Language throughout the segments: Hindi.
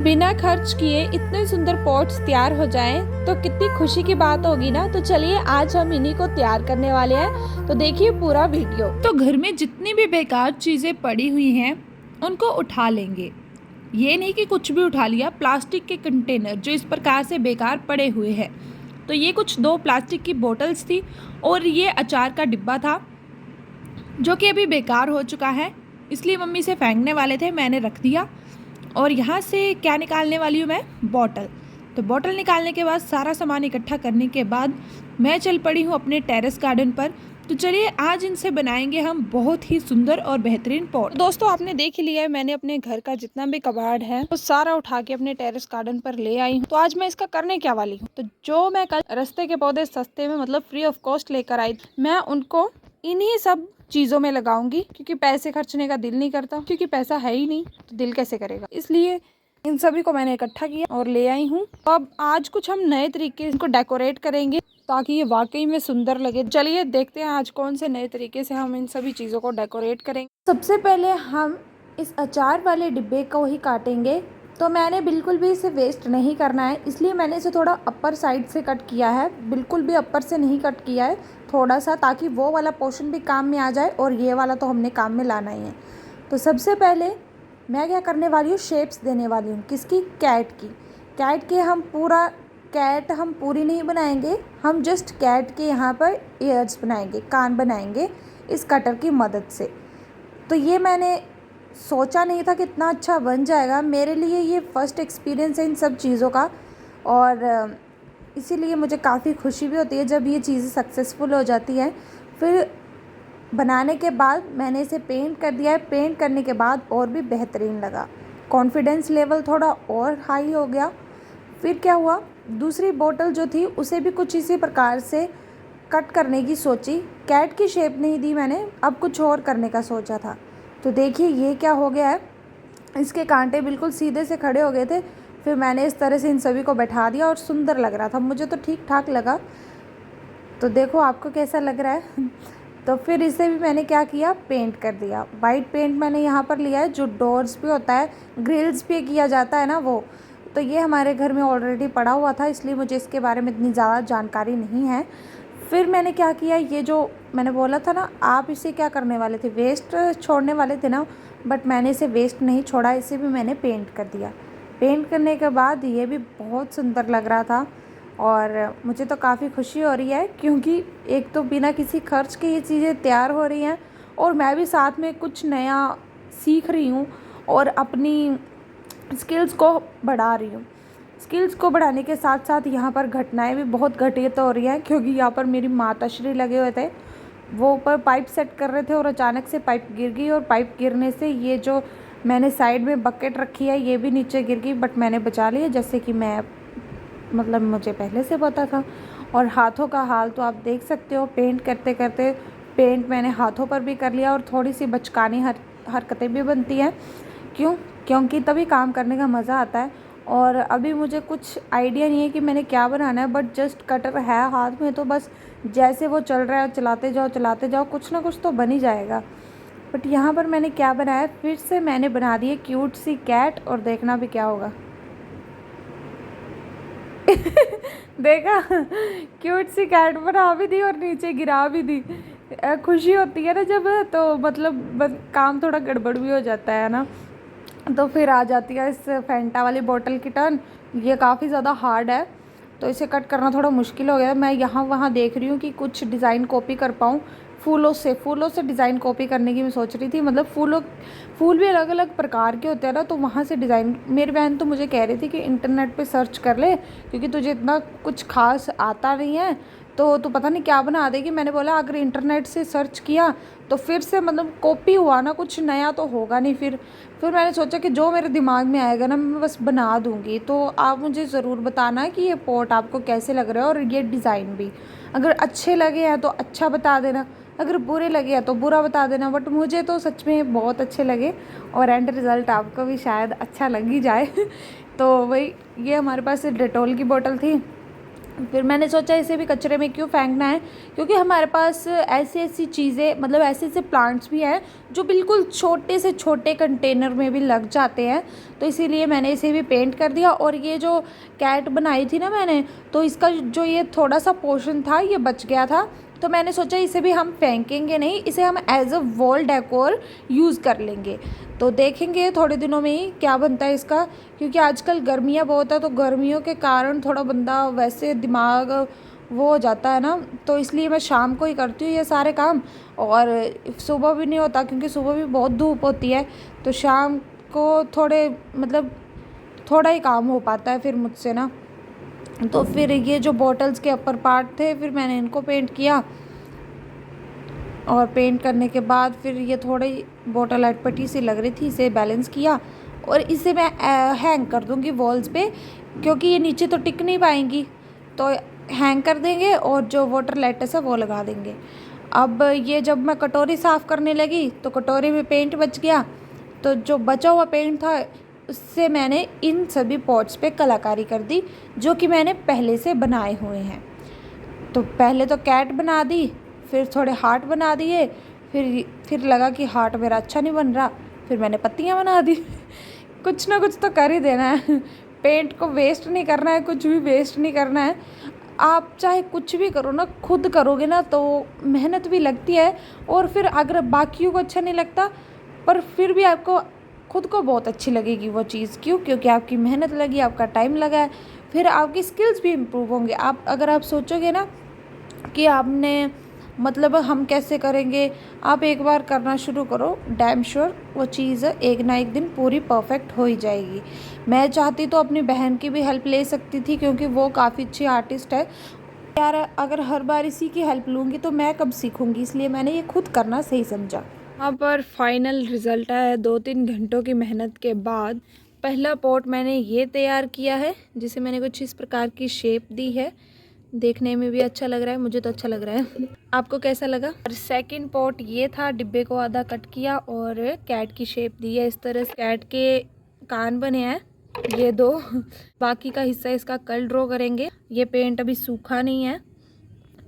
बिना खर्च किए इतने सुंदर पॉट्स तैयार हो जाएं तो कितनी खुशी की बात होगी ना। तो चलिए आज हम इन्हीं को तैयार करने वाले हैं, तो देखिए पूरा वीडियो। तो घर में जितनी भी बेकार चीज़ें पड़ी हुई हैं उनको उठा लेंगे। ये नहीं कि कुछ भी उठा लिया। प्लास्टिक के कंटेनर जो इस प्रकार से बेकार पड़े हुए हैं, तो ये कुछ 2 प्लास्टिक की बोतल्स थी और ये अचार का डिब्बा था जो कि अभी बेकार हो चुका है, इसलिए मम्मी से फेंकने वाले थे, मैंने रख दिया। और यहाँ से क्या निकालने वाली हूँ मैं, बॉटल। तो बॉटल निकालने के बाद सारा सामान इकट्ठा करने के बाद मैं चल पड़ी हूँ अपने टेरेस गार्डन पर। तो चलिए आज इनसे बनाएंगे हम बहुत ही सुंदर और बेहतरीन पॉट। दोस्तों आपने देख ही लिया है, मैंने अपने घर का जितना भी कबाड़ है वो सारा उठा के अपने टेरेस गार्डन पर ले आई हूँ। तो आज मैं इसका करने क्या वाली हूँ, तो जो मैं कल रास्ते के पौधे सस्ते में मतलब फ्री ऑफ कॉस्ट लेकर आई, मैं उनको इन्हीं सब चीज़ों में लगाऊंगी, क्योंकि पैसे खर्चने का दिल नहीं करता, क्योंकि पैसा है ही नहीं तो दिल कैसे करेगा। इसलिए इन सभी को मैंने इकट्ठा किया और ले आई हूँ। अब आज कुछ हम नए तरीके इनको डेकोरेट करेंगे ताकि ये वाकई में सुंदर लगे। चलिए देखते हैं आज कौन से नए तरीके से हम इन सभी चीज़ों को डेकोरेट करेंगे। सबसे पहले हम इस अचार वाले डिब्बे को ही काटेंगे। तो मैंने बिल्कुल भी इसे वेस्ट नहीं करना है, इसलिए मैंने इसे थोड़ा अपर साइड से कट किया है, बिल्कुल भी अपर से नहीं कट किया है, थोड़ा सा, ताकि वो वाला पोर्शन भी काम में आ जाए और ये वाला तो हमने काम में लाना ही है। तो सबसे पहले मैं क्या करने वाली हूँ, शेप्स देने वाली हूँ। किसकी, कैट की। कैट के हम पूरा कैट हम पूरी नहीं बनाएंगे, हम जस्ट कैट के यहाँ पर ईयर्स बनाएंगे, कान बनाएंगे इस कटर की मदद से। तो ये मैंने सोचा नहीं था कि इतना अच्छा बन जाएगा। मेरे लिए ये फर्स्ट एक्सपीरियंस है इन सब चीज़ों का, और इसीलिए मुझे काफ़ी खुशी भी होती है जब ये चीज़ें सक्सेसफुल हो जाती है। फिर बनाने के बाद मैंने इसे पेंट कर दिया है। पेंट करने के बाद और भी बेहतरीन लगा, कॉन्फिडेंस लेवल थोड़ा और हाई हो गया। फिर क्या हुआ, दूसरी बोतल जो थी उसे भी कुछ इसी प्रकार से कट करने की सोची। कैट की शेप नहीं दी मैंने, अब कुछ और करने का सोचा था। तो देखिए ये क्या हो गया है, इसके कांटे बिल्कुल सीधे से खड़े हो गए थे। फिर मैंने इस तरह से इन सभी को बैठा दिया और सुंदर लग रहा था, मुझे तो ठीक ठाक लगा। तो देखो आपको कैसा लग रहा है। तो फिर इसे भी मैंने क्या किया, पेंट कर दिया। वाइट पेंट मैंने यहाँ पर लिया है, जो डोर्स पे होता है, ग्रिल्स पे किया जाता है ना वो। तो ये हमारे घर में ऑलरेडी पड़ा हुआ था, इसलिए मुझे इसके बारे में इतनी ज़्यादा जानकारी नहीं है। फिर मैंने क्या किया, ये जो मैंने बोला था ना, आप इसे क्या करने वाले थे, वेस्ट छोड़ने वाले थे ना, बट मैंने इसे वेस्ट नहीं छोड़ा, इसे भी मैंने पेंट कर दिया। पेंट करने के बाद ये भी बहुत सुंदर लग रहा था और मुझे तो काफ़ी खुशी हो रही है, क्योंकि एक तो बिना किसी खर्च के ये चीज़ें तैयार हो रही हैं और मैं भी साथ में कुछ नया सीख रही हूँ और अपनी स्किल्स को बढ़ा रही हूँ। स्किल्स को बढ़ाने के साथ साथ यहाँ पर घटनाएं भी बहुत घटित हो रही हैं, क्योंकि यहाँ पर मेरी माताश्री लगे हुए थे, वो ऊपर पाइप सेट कर रहे थे और अचानक से पाइप गिर गई, और पाइप गिरने से ये जो मैंने साइड में बकेट रखी है ये भी नीचे गिर गई, बट मैंने बचा लिया, जैसे कि मैं मतलब मुझे पहले से पता था। और हाथों का हाल तो आप देख सकते हो, पेंट करते करते पेंट मैंने हाथों पर भी कर लिया और थोड़ी सी बचकानी हरकतें भी बनती हैं। क्योंकि तभी काम करने का मज़ा आता है। और अभी मुझे कुछ आइडिया नहीं है कि मैंने क्या बनाना है, बट जस्ट कटर है हाथ में, तो बस जैसे वो चल रहा है चलाते जाओ, कुछ ना कुछ तो बन ही जाएगा। बट यहाँ पर मैंने क्या बनाया, फिर से मैंने बना दी है क्यूट सी कैट, और देखना भी क्या होगा। देखा, क्यूट सी कैट बना भी दी और नीचे गिरा भी दी। खुशी होती है ना जब, तो मतलब काम थोड़ा गड़बड़ भी हो जाता है ना। तो फिर आ जाती है इस फैंटा वाली बोतल की टर्न। ये काफ़ी ज़्यादा हार्ड है, तो इसे कट करना थोड़ा मुश्किल हो गया। मैं यहाँ वहाँ देख रही हूँ कि कुछ डिज़ाइन कॉपी कर पाऊँ। फूलों से डिज़ाइन कॉपी करने की मैं सोच रही थी, मतलब फूल भी अलग अलग प्रकार के होते हैं ना, तो वहाँ से डिज़ाइन। मेरी बहन तो मुझे कह रही थी कि इंटरनेट पे सर्च कर ले, क्योंकि तुझे इतना कुछ खास आता नहीं है तो तू पता नहीं क्या बना देगी। मैंने बोला अगर इंटरनेट से सर्च किया तो फिर से मतलब कॉपी हुआ ना, कुछ नया तो होगा नहीं। फिर मैंने सोचा कि जो मेरे दिमाग में आएगा ना मैं बस बना दूँगी। तो आप मुझे ज़रूर बताना कि ये पॉट आपको कैसे लग रहा है, और ये डिज़ाइन भी अगर अच्छे लगे हैं तो अच्छा बता देना, अगर बुरे लगे हैं तो बुरा बता देना। बट मुझे तो सच में बहुत अच्छे लगे, और एंड रिज़ल्ट आपको भी शायद अच्छा लग ही जाए। तो वही, ये हमारे पास डेटॉल की बोतल थी, फिर मैंने सोचा इसे भी कचरे में क्यों फेंकना है, क्योंकि हमारे पास ऐसी ऐसी चीज़ें, मतलब ऐसे ऐसे प्लांट्स भी हैं जो बिल्कुल छोटे से छोटे कंटेनर में भी लग जाते हैं। तो इसीलिए मैंने इसे भी पेंट कर दिया। और ये जो कैट बनाई थी ना मैंने, तो इसका जो ये थोड़ा सा पोर्शन था ये बच गया था, तो मैंने सोचा इसे भी हम फेंकेंगे नहीं, इसे हम as a wall decor use कर लेंगे। तो देखेंगे थोड़े दिनों में ही क्या बनता है इसका, क्योंकि आजकल गर्मियाँ बहुत है, तो गर्मियों के कारण थोड़ा बंदा वैसे दिमाग वो हो जाता है ना, तो इसलिए मैं शाम को ही करती हूँ ये सारे काम। और सुबह भी नहीं होता, क्योंकि सुबह भी बहुत धूप होती है, तो शाम को थोड़े मतलब थोड़ा ही काम हो पाता है फिर मुझसे ना। तो फिर ये जो बॉटल्स के अपर पार्ट थे, फिर मैंने इनको पेंट किया, और पेंट करने के बाद फिर ये थोड़ी बोतल अटपटी सी लग रही थी, इसे बैलेंस किया, और इसे मैं हैंग कर दूँगी वॉल्स पे, क्योंकि ये नीचे तो टिक नहीं पाएंगी, तो हैंग कर देंगे और जो वाटर लेटेस है वो लगा देंगे। अब ये जब मैं कटोरी साफ़ करने लगी तो कटोरी में पेंट बच गया, तो जो बचा हुआ पेंट था उससे मैंने इन सभी पॉट्स पे कलाकारी कर दी, जो कि मैंने पहले से बनाए हुए हैं। तो पहले तो कैट बना दी, फिर थोड़े हार्ट बना दिए, फिर लगा कि हार्ट मेरा अच्छा नहीं बन रहा, फिर मैंने पत्तियां बना दी। कुछ ना कुछ तो कर ही देना है, पेंट को वेस्ट नहीं करना है, कुछ भी वेस्ट नहीं करना है। आप चाहे कुछ भी करो ना, खुद करोगे ना तो मेहनत भी लगती है, और फिर अगर बाकियों को अच्छा नहीं लगता, पर फिर भी आपको खुद को बहुत अच्छी लगेगी वो चीज़। क्यों? क्योंकि आपकी मेहनत लगी, आपका टाइम लगा है, फिर आपकी स्किल्स भी इम्प्रूव होंगे। अगर आप सोचोगे ना कि आपने मतलब हम कैसे करेंगे, आप एक बार करना शुरू करो, डैम श्योर वो चीज़ एक ना एक दिन पूरी परफेक्ट हो ही जाएगी। मैं चाहती तो अपनी बहन की भी हेल्प ले सकती थी, क्योंकि वो काफ़ी अच्छी आर्टिस्ट है यार। अगर हर बार इसी की हेल्प लूँगी तो मैं कब सीखूँगी, इसलिए मैंने ये खुद करना सही समझा। यहाँ पर फाइनल रिज़ल्ट है 2-3 घंटों की मेहनत के बाद। पहला पॉट मैंने ये तैयार किया है, जिसे मैंने कुछ इस प्रकार की शेप दी है, देखने में भी अच्छा लग रहा है, मुझे तो अच्छा लग रहा है। आपको कैसा लगा? और सेकंड पॉट ये था, डिब्बे को आधा कट किया और कैट की शेप दी है, इस तरह से कैट के कान बने हैं ये दो। बाकी का हिस्सा इसका कल ड्रॉ करेंगे। ये पेंट अभी सूखा नहीं है,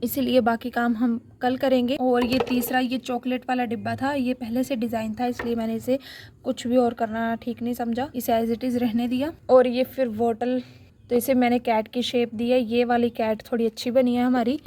इसीलिए बाकी काम हम कल करेंगे। और ये तीसरा, ये चॉकलेट वाला डिब्बा था, ये पहले से डिज़ाइन था, इसलिए मैंने इसे कुछ भी और करना ठीक नहीं समझा, इसे एज इट इज़ रहने दिया। और ये फिर बोतल, तो इसे मैंने कैट की शेप दी है। ये वाली कैट थोड़ी अच्छी बनी है हमारी,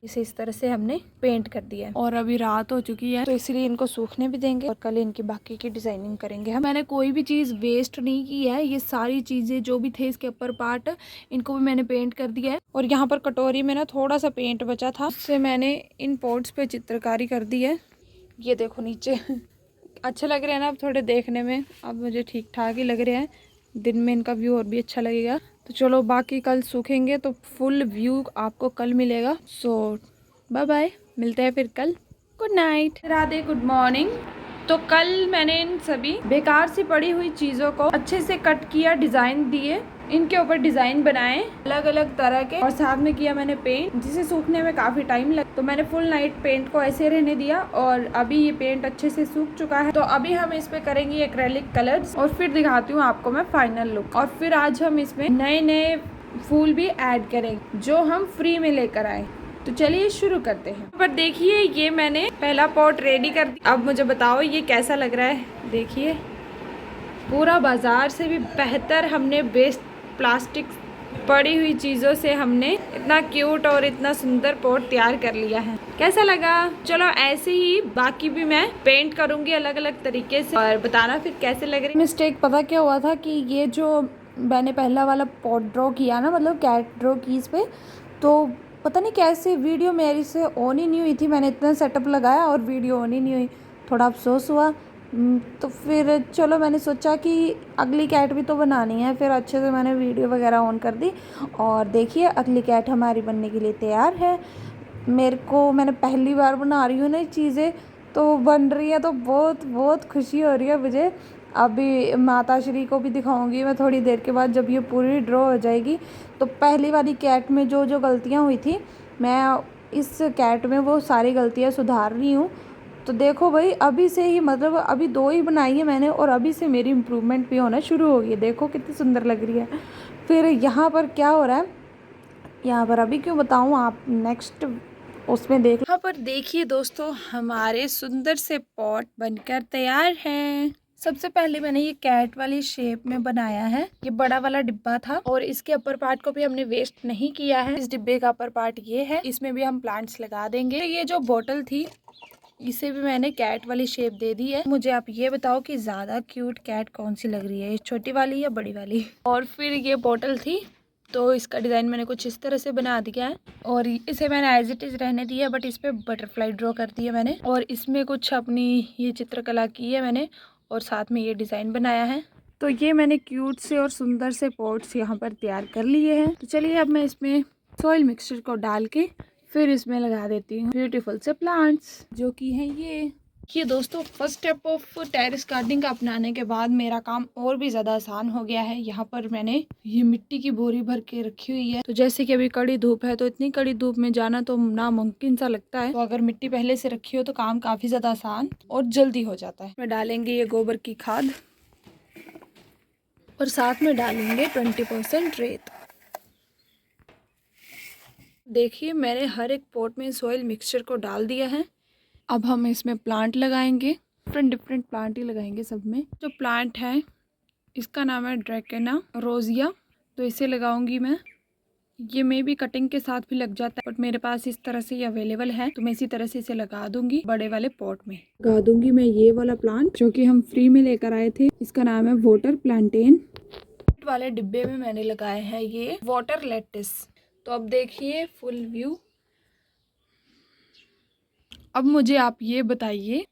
इसे इस तरह से हमने पेंट कर दिया है। और अभी रात हो चुकी है, तो इसलिए इनको सूखने भी देंगे और कल इनकी बाकी की डिजाइनिंग करेंगे हम। मैंने कोई भी चीज़ वेस्ट नहीं की है, ये सारी चीज़ें जो भी थे इसके ऊपर पार्ट, इनको भी मैंने पेंट कर दिया है। और यहाँ पर कटोरी में ना थोड़ा सा पेंट बचा था, उससे मैंने इन पॉट्स पे चित्रकारी कर दी है। ये देखो नीचे अच्छे लग रहे हैं ना अब थोड़े देखने में, अब मुझे ठीक ठाक ही लग रहे हैं। दिन में इनका व्यू और भी अच्छा लगेगा। तो चलो बाकी कल सूखेंगे तो फुल व्यू आपको कल मिलेगा। सो बाय बाय, मिलते हैं फिर कल। Good night, Radhe, good morning. तो कल मैंने इन सभी बेकार सी पड़ी हुई चीज़ों को अच्छे से कट किया, डिज़ाइन दिए, इनके ऊपर डिज़ाइन बनाए अलग अलग तरह के, और साथ में किया मैंने पेंट, जिसे सूखने में काफ़ी टाइम लगा। तो मैंने फुल नाइट पेंट को ऐसे रहने दिया, और अभी ये पेंट अच्छे से सूख चुका है। तो अभी हम इस पे करेंगे एक्रेलिक कलर्स, और फिर दिखाती हूँ आपको मैं फाइनल लुक। और फिर आज हम इसमें नए नए फूल भी ऐड करेंगे, जो हम फ्री में लेकर आए। तो चलिए शुरू करते हैं। पर देखिए, ये मैंने पहला पॉट रेडी कर दिया। अब मुझे बताओ ये कैसा लग रहा है। देखिए, पूरा बाजार से भी बेहतर हमने वेस्ट प्लास्टिक पड़ी हुई चीज़ों से हमने इतना क्यूट और इतना सुंदर पॉट तैयार कर लिया है। कैसा लगा? चलो ऐसे ही बाकी भी मैं पेंट करूँगी अलग अलग तरीके से, और बताना फिर कैसे लग रही। मिस्टेक पता क्या हुआ था कि ये जो मैंने पहला वाला पॉट ड्रॉ किया ना, मतलब कैट ड्रॉ की इस पर, तो पता नहीं कैसे वीडियो मेरी से ऑन ही नहीं हुई थी। मैंने इतना सेटअप लगाया और वीडियो ऑन ही नहीं हुई, थोड़ा अफसोस हुआ। तो फिर चलो मैंने सोचा कि अगली कैट भी तो बनानी है, फिर अच्छे से मैंने वीडियो वगैरह ऑन कर दी। और देखिए अगली कैट हमारी बनने के लिए तैयार है। मैंने पहली बार बना रही हूँ ना चीज़ें, तो बन रही है, तो बहुत बहुत खुशी हो रही है मुझे। अभी माता श्री को भी दिखाऊंगी मैं थोड़ी देर के बाद, जब ये पूरी ड्रॉ हो जाएगी। तो पहली वाली कैट में जो जो गलतियाँ हुई थी, मैं इस कैट में वो सारी गलतियाँ सुधार रही हूँ। तो देखो भाई, अभी से ही, मतलब अभी 2 ही बनाई है मैंने, और अभी से मेरी इम्प्रूवमेंट भी होना शुरू हो गई है। देखो कितनी सुंदर लग रही है। फिर यहाँ पर क्या हो रहा है, यहाँ पर अभी क्यों बताऊँ, आप नेक्स्ट उसमें देख। यहाँ पर देखिए दोस्तों, हमारे सुंदर से पॉट बनकर तैयार हैं। सबसे पहले मैंने ये कैट वाली शेप में बनाया है। ये बड़ा वाला डिब्बा था और इसके अपर पार्ट को भी हमने वेस्ट नहीं किया है। इस डिब्बे का अपर पार्ट ये है, इसमें भी हम प्लांट्स लगा देंगे। ये जो बोतल थी इसे भी मैंने कैट वाली शेप दे दी है। मुझे आप ये बताओ कि ज्यादा क्यूट कैट कौन सी लग रही है, छोटी वाली या बड़ी वाली। और फिर ये बोतल थी तो इसका डिज़ाइन मैंने कुछ इस तरह से बना दिया है और इसे मैंने एज इट इज़ रहने दिया, बट इस पर बटरफ्लाई ड्रॉ कर दी है मैंने और इसमें कुछ अपनी ये चित्रकला की है मैंने और साथ में ये डिज़ाइन बनाया है। तो ये मैंने क्यूट से और सुंदर से पॉट्स यहाँ पर तैयार कर लिए हैं। तो चलिए अब मैं इसमें सॉइल मिक्सचर को डाल के फिर इसमें लगा देती हूँ ब्यूटीफुल से प्लांट्स, जो कि हैं ये दोस्तों first step of terrace gardening का अपनाने के बाद मेरा काम और भी ज़्यादा आसान हो गया है। यहाँ पर मैंने ये मिट्टी की बोरी भर के रखी हुई है। तो जैसे कि अभी कड़ी धूप है तो इतनी कड़ी धूप में जाना तो नामुमकिन सा लगता है, तो अगर मिट्टी पहले से रखी हो तो काम काफ़ी ज़्यादा आसान और जल्दी हो जाता है। मैं डालेंगे ये गोबर की खाद और साथ में डालेंगे 20% रेत। देखिए मैंने हर एक पॉट में सॉइल मिक्सचर को डाल दिया है। अब हम इसमें प्लांट लगाएंगे, डिफरेंट प्लांट ही लगाएंगे सब में। जो प्लांट है इसका नाम है ड्रैकेना रोजिया, तो इसे लगाऊंगी मैं। ये मे भी कटिंग के साथ भी लग जाता है, बट मेरे पास इस तरह से ये अवेलेबल है तो मैं इसी तरह से इसे लगा दूंगी बड़े वाले पॉट में। लगा दूंगी मैं ये वाला प्लांट जो कि हम फ्री में लेकर आए थे। इसका नाम है वाटर प्लांटेन। वाले डिब्बे में मैंने लगाए हैं ये वाटर लेटिस। तो अब देखिए फुल व्यू। अब मुझे आप ये बताइए,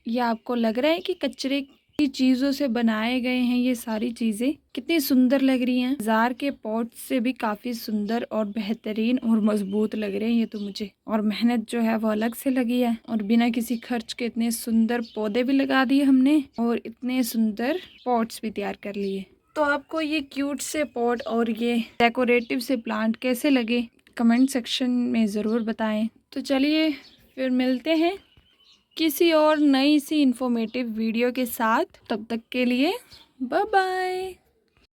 ये आपको लग रहा है कि कचरे की चीज़ों से बनाए गए हैं ये सारी चीज़ें कितनी सुंदर लग रही हैं। जार के पॉट से भी काफ़ी सुंदर और बेहतरीन और मजबूत लग रहे हैं ये तो मुझे। और मेहनत जो है वो अलग से लगी है और बिना किसी खर्च के इतने सुंदर पौधे भी लगा दिए हमने और इतने सुंदर पॉट्स भी तैयार कर लिए। तो आपको ये क्यूट से पॉट और ये डेकोरेटिव से प्लांट कैसे लगे कमेंट सेक्शन में ज़रूर बताएं। तो चलिए फिर मिलते हैं किसी और नई सी इंफॉर्मेटिव वीडियो के साथ। तब तक के लिए बाय बाय।